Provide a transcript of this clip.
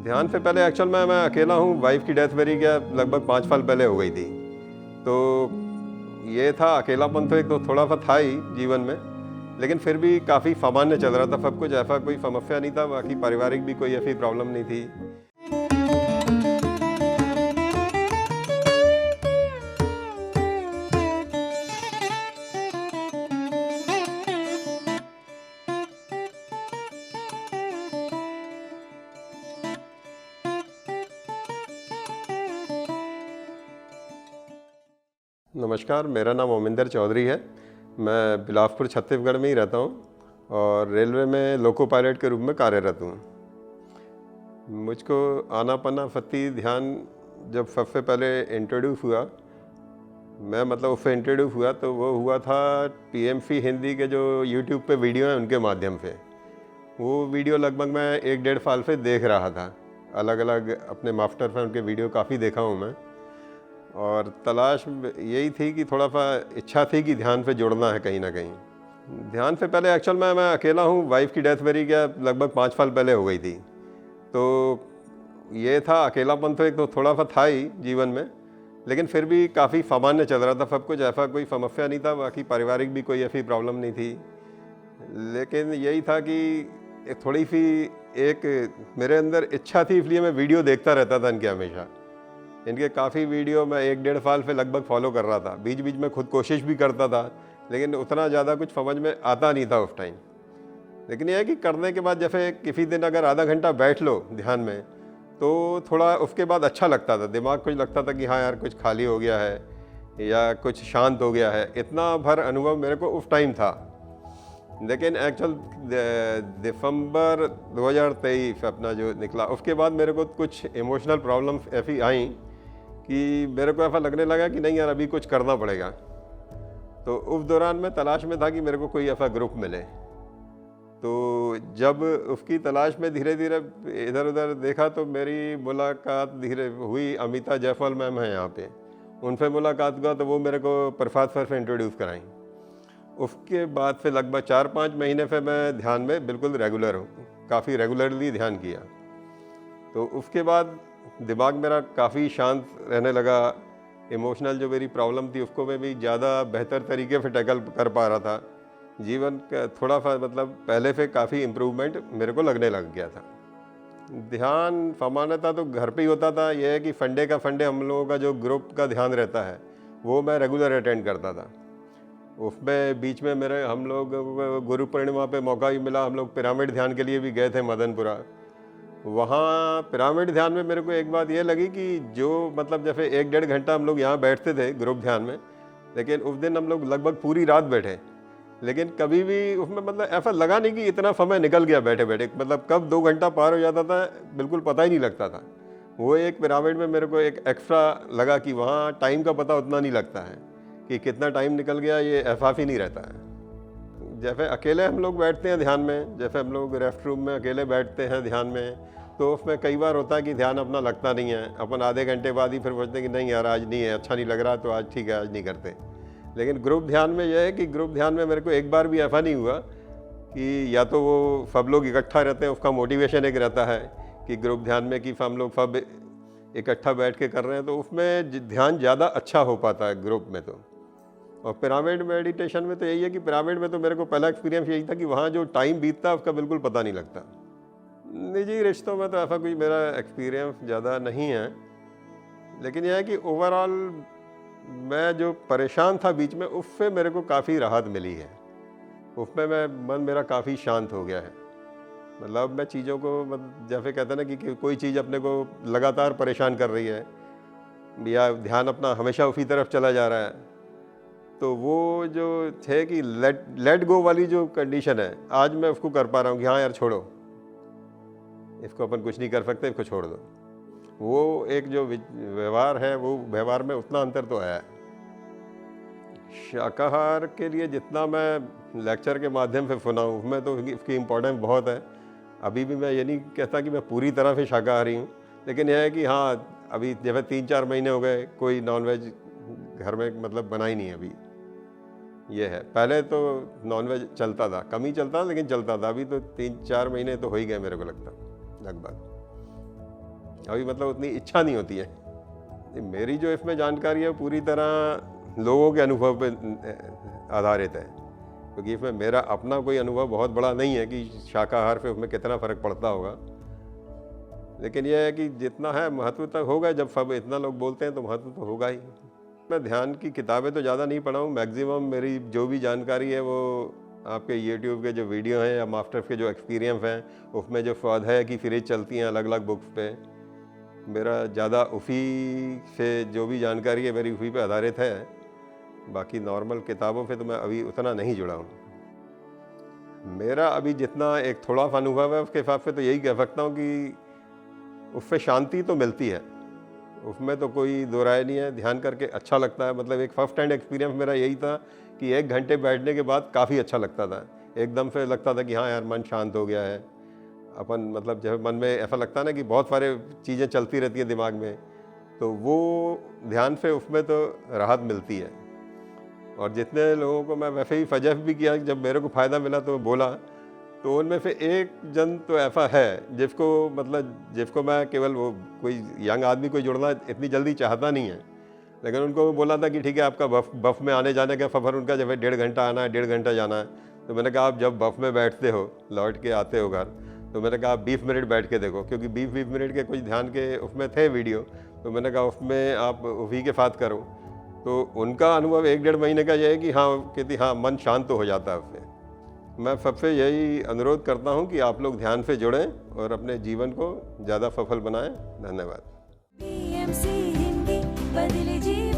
ध्यान से पहले एक्चुअल में मैं अकेला हूँ। वाइफ की डेथ मेरी क्या लगभग 5 साल पहले हो गई थी। तो ये था अकेलापन, तो एक तो थोड़ा सा था ही जीवन में, लेकिन फिर भी काफ़ी सामान्य चल रहा था सब कुछ। ऐसा कोई समस्या नहीं था, बाकी पारिवारिक भी कोई ऐसी प्रॉब्लम नहीं थी। नमस्कार, मेरा नाम ओमिंदर चौधरी है। मैं बिलासपुर छत्तीसगढ़ में ही रहता हूँ और रेलवे में लोको पायलट के रूप में कार्यरत हूँ। मुझको आनापानसती ध्यान जब सबसे पहले इंट्रोड्यूस हुआ, मैं मतलब उससे इंट्रोड्यूस हुआ तो वो हुआ था पीएमसी हिंदी के जो यूट्यूब पे वीडियो हैं उनके माध्यम से। वो वीडियो लगभग मैं 1-1.5 साल से देख रहा था। अलग अलग अपने मास्टर से उनके वीडियो काफ़ी देखा हूँ मैं, और तलाश यही थी कि थोड़ा सा इच्छा थी कि ध्यान से जुड़ना है कहीं ना कहीं। ध्यान से पहले एक्चुअल में मैं अकेला हूँ। वाइफ की डेथ मेरी क्या लगभग 5 साल पहले हो गई थी। तो ये था अकेलापन, तो एक तो थोड़ा सा था ही जीवन में, लेकिन फिर भी काफ़ी सामान्य चल रहा था सब कुछ। ऐसा कोई समस्या नहीं था, बाकी पारिवारिक भी कोई ऐसी प्रॉब्लम नहीं थी। लेकिन यही था कि थोड़ी सी एक मेरे अंदर इच्छा थी, इसलिए मैं वीडियो देखता रहता था इनके हमेशा। इनके काफ़ी वीडियो मैं 1-1.5 साल से लगभग फॉलो कर रहा था। बीच बीच में खुद कोशिश भी करता था, लेकिन उतना ज़्यादा कुछ समझ में आता नहीं था उस टाइम। लेकिन यह है कि करने के बाद जैसे किसी दिन अगर आधा घंटा बैठ लो ध्यान में, तो थोड़ा उसके बाद अच्छा लगता था। दिमाग कुछ लगता था कि हाँ यार, कुछ खाली हो गया है या कुछ शांत हो गया है। इतना भर अनुभव मेरे को उस टाइम था। लेकिन एक्चुअल दिसंबर 2023 अपना जो निकला, उसके बाद मेरे को कुछ इमोशनल प्रॉब्लम्स ऐसी आई कि मेरे को ऐसा लगने लगा कि नहीं यार, अभी कुछ करना पड़ेगा। तो उस दौरान मैं तलाश में था कि मेरे को कोई ऐसा ग्रुप मिले। तो जब उसकी तलाश में धीरे धीरे इधर उधर देखा तो मेरी मुलाकात धीरे हुई। अमिता जायसवाल मैम है यहाँ पे, उनसे मुलाकात हुआ तो वो मेरे को प्रसाद सर से इंट्रोड्यूस कराई। उसके बाद से लगभग 4-5 महीने से मैं ध्यान में बिल्कुल रेगुलर हूँ, काफ़ी रेगुलरली ध्यान किया। तो उसके बाद दिमाग मेरा काफ़ी शांत रहने लगा। इमोशनल जो मेरी प्रॉब्लम थी उसको मैं भी ज़्यादा बेहतर तरीके से टैकल कर पा रहा था। जीवन का थोड़ा सा मतलब पहले से काफ़ी इम्प्रूवमेंट मेरे को लगने लग गया था। ध्यान सामान्यतः तो घर पे ही होता था। यह है कि संडे का संडे हम लोगों का जो ग्रुप का ध्यान रहता है वो मैं रेगुलर अटेंड करता था। उसमें बीच में हम लोग गुरु पूर्णिमा पे मौका ही मिला। हम लोग पिरामिड ध्यान के लिए भी गए थे मदनपुरा। वहाँ पिरामिड ध्यान में मेरे को एक बात ये लगी कि जो मतलब जैसे 1-1.5 घंटा हम लोग यहाँ बैठते थे ग्रुप ध्यान में, लेकिन उस दिन हम लोग लगभग पूरी रात बैठे। लेकिन कभी भी उसमें मतलब ऐसा लगा नहीं कि इतना समय निकल गया बैठे बैठे, मतलब कब 2 घंटा पार हो जाता था बिल्कुल पता ही नहीं लगता था। वो एक पिरामिड में मेरे को एक एक्स्ट्रा लगा कि वहाँ टाइम का पता उतना नहीं लगता है कि कितना टाइम निकल गया, ये एहसास ही नहीं रहता है। जैसे अकेले हम लोग बैठते हैं ध्यान में, जैसे हम लोग रेस्ट रूम में अकेले बैठते हैं ध्यान में, तो उसमें कई बार होता है कि ध्यान अपना लगता नहीं है। अपन आधे घंटे बाद ही फिर सोचते हैं कि नहीं यार आज नहीं है, अच्छा नहीं लग रहा, तो आज ठीक है, आज नहीं करते। लेकिन ग्रुप ध्यान में यह है कि ग्रुप ध्यान में मेरे को एक बार भी ऐसा नहीं हुआ कि या तो वो सब लोग इकट्ठा रहते हैं, उसका मोटिवेशन एक रहता है कि ग्रुप ध्यान में कि हम लोग सब इकट्ठा बैठ के कर रहे हैं, तो उसमें ध्यान ज़्यादा अच्छा हो पाता है ग्रुप में। तो और पिरामिड मेडिटेशन में तो यही है कि पिरामिड में तो मेरे को पहला एक्सपीरियंस यही था कि वहाँ जो टाइम बीतता है उसका बिल्कुल पता नहीं लगता। निजी रिश्तों में तो ऐसा कोई मेरा एक्सपीरियंस ज़्यादा नहीं है, लेकिन यह है कि ओवरऑल मैं जो परेशान था बीच में, उससे मेरे को काफ़ी राहत मिली है। उसमें मन मेरा काफ़ी शांत हो गया है। मतलब मैं चीज़ों को जैसे कहते हैं ना कि कोई चीज़ अपने को लगातार परेशान कर रही है या ध्यान अपना हमेशा उसी तरफ चला जा रहा है, तो वो जो थे कि लेट गो वाली जो कंडीशन है, आज मैं उसको कर पा रहा हूँ कि हाँ यार छोड़ो, इसको अपन कुछ नहीं कर सकते, इसको छोड़ दो। वो एक जो व्यवहार है, वो व्यवहार में उतना अंतर तो है। शाकाहार के लिए जितना मैं लेक्चर के माध्यम से सुना हूँ, उसमें तो इसकी इम्पोर्टेंस बहुत है। अभी भी मैं ये नहीं कहता कि मैं पूरी तरह से शाकाहारी हूँ, लेकिन यह है कि हाँ, अभी जैसे 3-4 महीने हो गए कोई नॉनवेज घर में मतलब बना ही नहीं अभी। ये है, पहले तो नॉनवेज चलता था, कम ही चलता था लेकिन चलता था। अभी तो 3-4 महीने तो हो ही गए मेरे को लगता लगभग। अभी मतलब उतनी इच्छा नहीं होती है। मेरी जो इसमें जानकारी है पूरी तरह लोगों के अनुभव पे आधारित है, क्योंकि इसमें मेरा अपना कोई अनुभव बहुत बड़ा नहीं है कि शाकाहार पे उसमें कितना फ़र्क पड़ता होगा। लेकिन यह है कि जितना है महत्व तो होगा, जब सब इतना लोग बोलते हैं तो महत्व तो होगा ही। मैं ध्यान की किताबें तो ज़्यादा नहीं पढ़ा हूँ, मैक्सिमम मेरी जो भी जानकारी है वो आपके यूट्यूब के जो वीडियो हैं या मास्टर्स के जो एक्सपीरियंस हैं उसमें जो स्वाध्याय की सीरीज चलती हैं अलग अलग बुक्स पे, मेरा ज़्यादा उसी से जो भी जानकारी है मेरी उसी पे आधारित है। बाकी नॉर्मल किताबों पे तो मैं अभी उतना नहीं जुड़ा हूँ। मेरा अभी जितना एक थोड़ा सा अनुभव है उसके हिसाब से तो यही कह सकता हूँ कि उससे शांति तो मिलती है, उसमें तो कोई दो राय नहीं है। ध्यान करके अच्छा लगता है, मतलब एक फर्स्ट हैंड एक्सपीरियंस मेरा यही था कि 1 घंटे बैठने के बाद काफ़ी अच्छा लगता था। एकदम से लगता था कि हाँ यार मन शांत हो गया है। अपन मतलब जब मन में ऐसा लगता है ना कि बहुत सारे चीज़ें चलती रहती हैं दिमाग में, तो वो ध्यान से उसमें तो राहत मिलती है। और जितने लोगों को मैं वैसे ही सजेस्ट भी किया, जब मेरे को फ़ायदा मिला तो बोला, तो उनमें से एक जन तो ऐसा है जिसको मैं केवल वो कोई यंग आदमी कोई जुड़ना इतनी जल्दी चाहता नहीं है, लेकिन उनको बोला था कि ठीक है आपका बफ में आने जाने का सफ़र उनका जब है 1.5 घंटा आना है 1.5 घंटा जाना है। तो मैंने कहा आप जब बफ में बैठते हो लौट के आते हो घर, तो मैंने कहा आप 20 मिनट बैठ के देखो, क्योंकि 20 मिनट के कुछ ध्यान के उसमें थे वीडियो, तो मैंने कहा उसमें आप उसी के साथ करो। तो उनका अनुभव 1-1.5 महीने का ये है कि हाँ कहती हाँ मन शांत तो हो जाता है उससे। मैं सबसे यही अनुरोध करता हूँ कि आप लोग ध्यान से जुड़ें और अपने जीवन को ज़्यादा सफल बनाएं। धन्यवाद। PMC हिंदी बदले जीवन।